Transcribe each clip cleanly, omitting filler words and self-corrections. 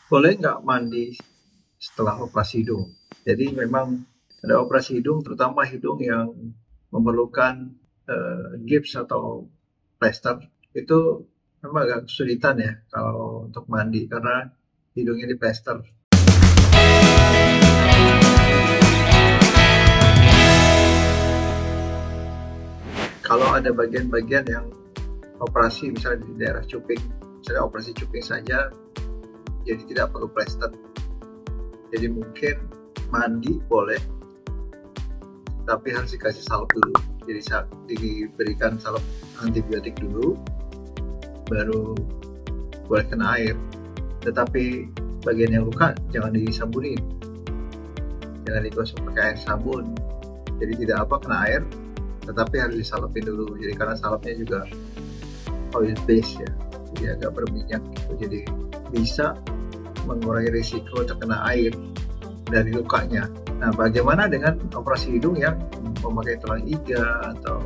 Boleh nggak mandi setelah operasi hidung? Jadi memang ada operasi hidung, terutama hidung yang memerlukan gips atau plester, itu memang agak kesulitan ya kalau untuk mandi karena hidungnya di plester. Kalau ada bagian-bagian yang operasi, misalnya di daerah cuping, misalnya operasi cuping saja, jadi tidak perlu plester. Jadi mungkin mandi boleh, tapi harus dikasih salep dulu. Jadi diberikan salep antibiotik dulu, baru boleh kena air. Tetapi bagian yang luka jangan disabunin, jangan digosok pakai air sabun. Jadi tidak apa kena air, tetapi harus disalepin dulu. Jadi karena salepnya juga oil base ya, jadi agak berminyak gitu. Jadi bisa mengurangi risiko terkena air dari lukanya. Nah, bagaimana dengan operasi hidung yang memakai tulang iga atau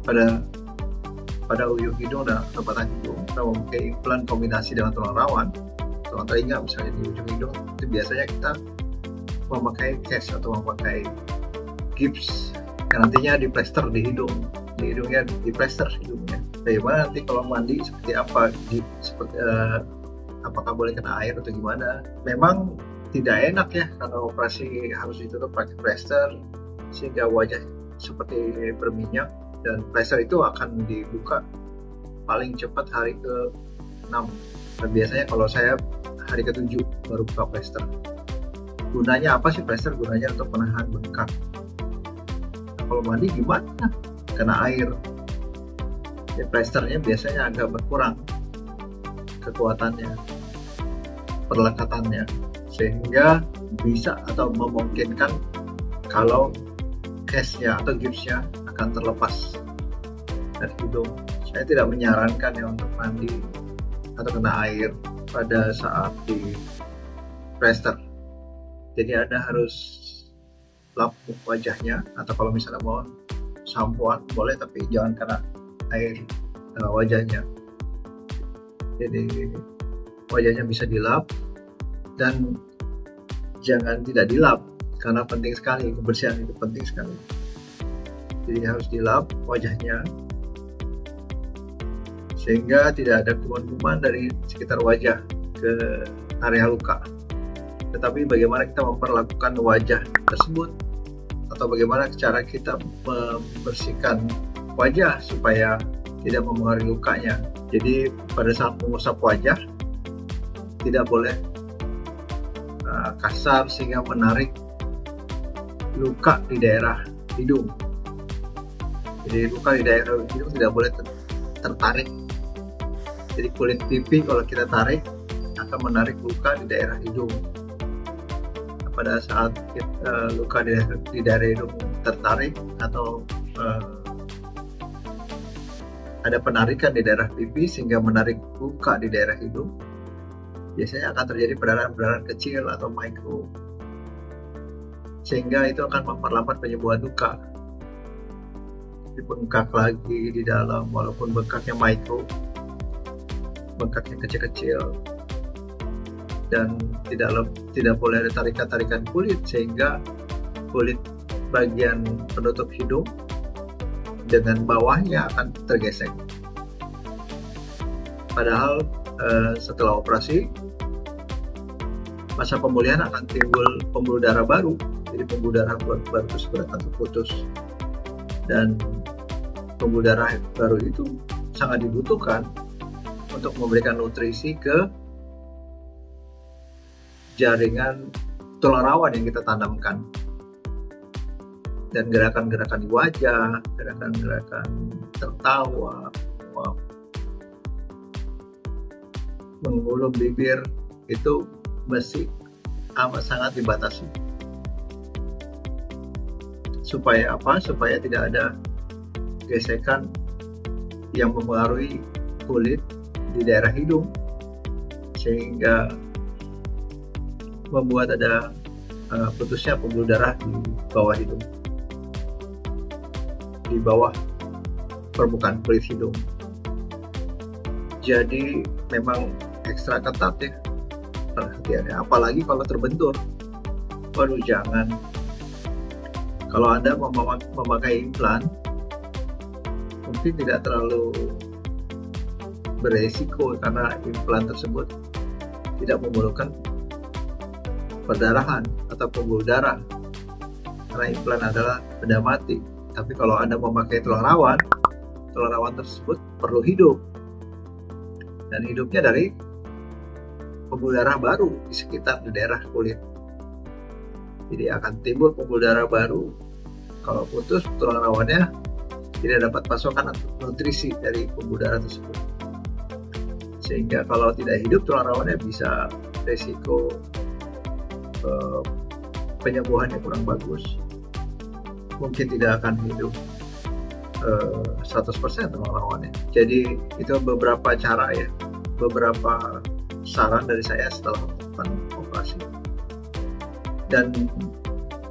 pada ujung hidung dan batang hidung, atau memakai implan kombinasi dengan tulang rawan, tulang telinga misalnya di ujung hidung, itu biasanya kita memakai cast atau memakai gips yang nantinya diplester di hidungnya diplester hidungnya. Bagaimana nanti kalau mandi seperti apa, apakah boleh kena air atau gimana? Memang tidak enak ya kalau operasi harus ditutup pakai plester sehingga wajah seperti berminyak, dan plester itu akan dibuka paling cepat hari ke-6. Dan biasanya kalau saya hari ke-7 baru buka plester. Gunanya apa sih plester? Gunanya untuk menahan bengkak. Nah, kalau mandi gimana? Kena air. Ya, plesternya biasanya agak berkurang kekuatannya, perlekatannya, sehingga bisa atau memungkinkan kalau case-nya atau gipsnya akan terlepas dari hidung. Saya tidak menyarankan ya untuk mandi atau kena air pada saat di plester. Jadi Anda harus lap wajahnya, atau kalau misalnya mau sampoan boleh, tapi jangan kena air wajahnya. Jadi wajahnya bisa dilap, dan jangan tidak dilap karena penting sekali, kebersihan itu penting sekali. Jadi harus dilap wajahnya sehingga tidak ada kuman-kuman dari sekitar wajah ke area luka. Tetapi bagaimana kita memperlakukan wajah tersebut, atau bagaimana cara kita membersihkan wajah supaya tidak mempengaruhi lukanya. Jadi pada saat mengusap wajah tidak boleh kasar sehingga menarik luka di daerah hidung. Jadi luka di daerah hidung tidak boleh tertarik. Jadi kulit pipi kalau kita tarik akan menarik luka di daerah hidung. Pada saat luka di daerah hidung tertarik atau ada penarikan di daerah pipi sehingga menarik luka di daerah hidung, biasanya akan terjadi perdarahan-perdarahan kecil atau mikro, sehingga itu akan memperlambat penyembuhan luka. Bengkak lagi di dalam, walaupun bengkaknya mikro, bengkaknya kecil-kecil, dan tidak boleh ada tarikan-tarikan kulit sehingga kulit bagian penutup hidung dengan bawahnya akan tergesek. Padahal setelah operasi masa pemulihan akan timbul pembuluh darah baru. Jadi pembuluh darah baru tersebut akan terputus, dan pembuluh darah baru itu sangat dibutuhkan untuk memberikan nutrisi ke jaringan tulang rawan yang kita tanamkan. Dan gerakan-gerakan di wajah, gerakan-gerakan tertawa, mengulum bibir, itu mesti amat sangat dibatasi. Supaya apa? Supaya tidak ada gesekan yang mempengaruhi kulit di daerah hidung, sehingga membuat ada putusnya pembuluh darah di bawah hidung, di bawah permukaan kulit hidung. Jadi memang ekstra ketat ya perhatiannya, apalagi kalau terbentur. Waduh, jangan. Kalau Anda memakai implan, mungkin tidak terlalu beresiko karena implan tersebut tidak memerlukan perdarahan atau pembuluh darah, karena implan adalah benda mati. Tapi kalau Anda memakai tulang rawan tersebut perlu hidup, dan hidupnya dari pembuluh darah baru di sekitar di daerah kulit. Jadi akan timbul pembuluh darah baru. Kalau putus tulang rawannya, tidak dapat pasokan nutrisi dari pembuluh darah tersebut, sehingga kalau tidak hidup tulang rawannya bisa resiko penyembuhannya kurang bagus. Mungkin tidak akan hidup 100% tulang rawannya. Jadi itu beberapa cara ya, beberapa saran dari saya setelah melakukan operasi. Dan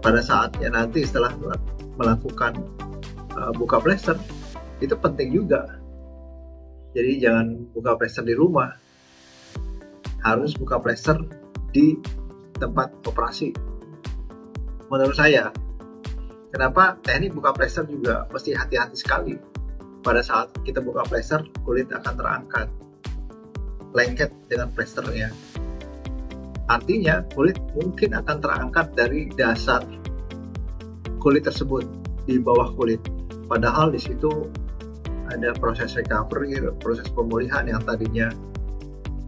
pada saatnya nanti setelah melakukan buka plester, itu penting juga. Jadi jangan buka plester di rumah, harus buka plester di tempat operasi. Menurut saya, kenapa teknik buka plester juga mesti hati-hati sekali. Pada saat kita buka plester, kulit akan terangkat, lengket dengan plesternya. Artinya kulit mungkin akan terangkat dari dasar kulit tersebut, di bawah kulit. Padahal di situ ada proses recovery, proses pemulihan yang tadinya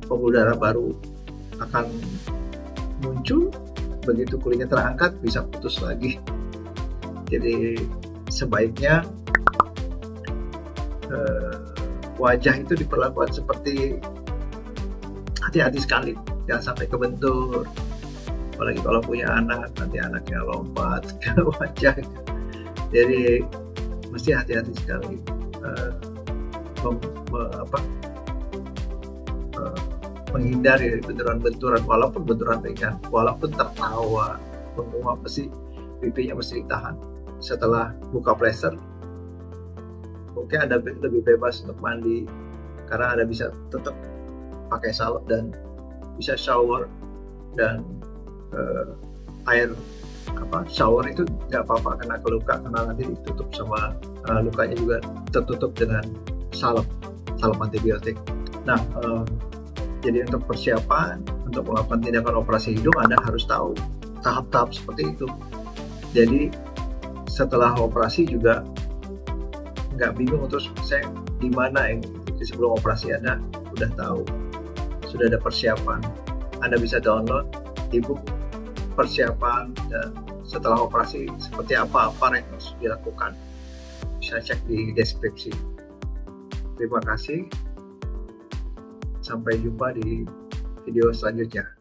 pembuluh darah baru akan muncul, begitu kulitnya terangkat bisa putus lagi. Jadi sebaiknya wajah itu diperlakukan seperti hati-hati sekali, jangan sampai kebentur. Apalagi kalau punya anak, nanti anaknya lompat ke wajah. Jadi mesti hati-hati sekali menghindari dari benturan-benturan, walaupun benturan ringan, walaupun tertawa, apa sih, pipinya mesti ditahan. Setelah buka plester, mungkin Anda lebih bebas untuk mandi, karena Anda bisa tetap pakai salep dan bisa shower, dan air shower itu nggak apa-apa kena ke luka, karena nanti ditutup sama lukanya juga tertutup dengan salep antibiotik. Nah, jadi untuk persiapan untuk melakukan tindakan operasi hidung, Anda harus tahu tahap-tahap seperti itu. Jadi setelah operasi juga nggak bingung terus saya di mana ini. Jadi sebelum operasi Anda udah tahu, sudah ada persiapan. Anda bisa download ebook persiapan dan setelah operasi seperti apa yang harus dilakukan. Bisa cek di deskripsi. Terima kasih. Sampai jumpa di video selanjutnya.